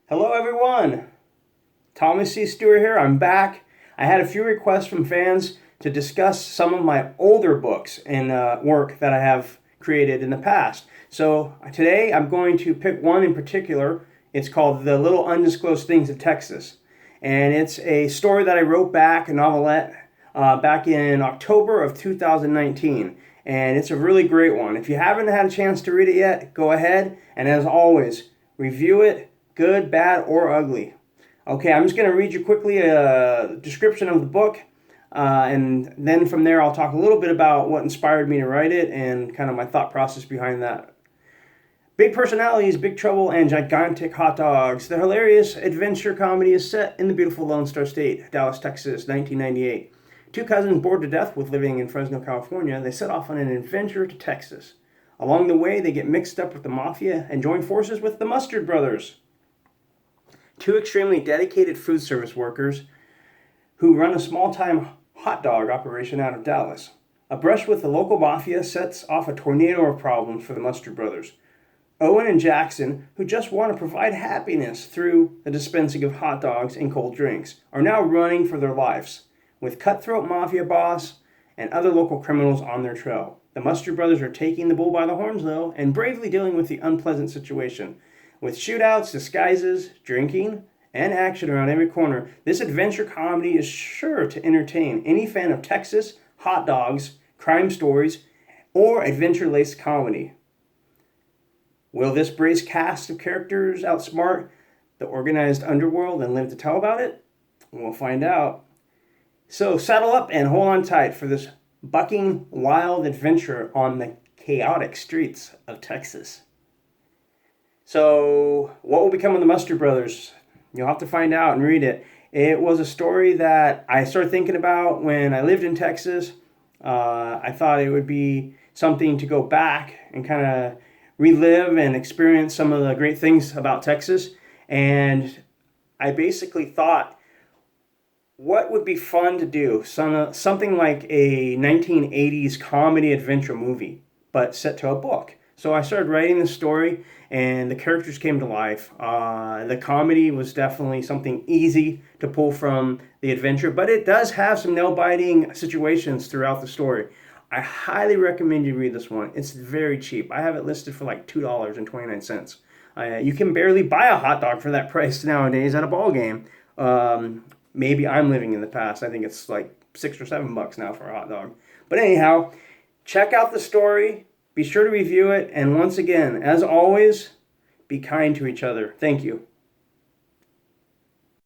Hello everyone, Thomas C. Stuhr here. I'm back. I had a few requests from fans to discuss some of my older books and work that I have created in the past. So today I'm going to pick one in particular. It's called The Little Undisclosed Things of Texas. And it's a story that I wrote back, a novelette, back in October of 2019. And it's a really great one. If you haven't had a chance to read it yet, go ahead. And as always, review it. Good, bad, or ugly. Okay, I'm just going to read you quickly a description of the book, and then from there I'll talk a little bit about what inspired me to write it and kind of my thought process behind that. Big personalities, big trouble, and gigantic hot dogs. The hilarious adventure comedy is set in the beautiful Lone Star State, Dallas, Texas, 1998. Two cousins bored to death with living in Fresno, California, they set off on an adventure to Texas. Along the way, they get mixed up with the mafia and join forces with the Mustard Brothers, two extremely dedicated food service workers who run a small-time hot dog operation out of Dallas. A brush with the local mafia sets off a tornado of problems for the Mustard Brothers. Owen and Jackson, who just want to provide happiness through the dispensing of hot dogs and cold drinks, are now running for their lives, with cutthroat mafia boss and other local criminals on their trail. The Mustard Brothers are taking the bull by the horns, though, and bravely dealing with the unpleasant situation. With shootouts, disguises, drinking, and action around every corner, this adventure comedy is sure to entertain any fan of Texas, hot dogs, crime stories, or adventure-laced comedy. Will this brace cast of characters outsmart the organized underworld and live to tell about it? We'll find out. So saddle up and hold on tight for this bucking wild adventure on the chaotic streets of Texas. So, what will become of the Mustard Brothers? You'll have to find out and read it. It was a story that I started thinking about when I lived in Texas. I thought it would be something to go back and kind of relive and experience some of the great things about Texas. And I basically thought, what would be fun to do? Something like a 1980s comedy adventure movie, but set to a book. So I started writing the story, and the characters came to life. The comedy was definitely something easy to pull from the adventure, but it does have some nail-biting situations throughout the story. I highly recommend you read this one. It's very cheap. I have it listed for like $2.29. You can barely buy a hot dog for that price nowadays at a ball game. Maybe I'm living in the past. I think it's like $6 or $7 now for a hot dog. But anyhow, check out the story. Be sure to review it. And once again, as always, be kind to each other. Thank you.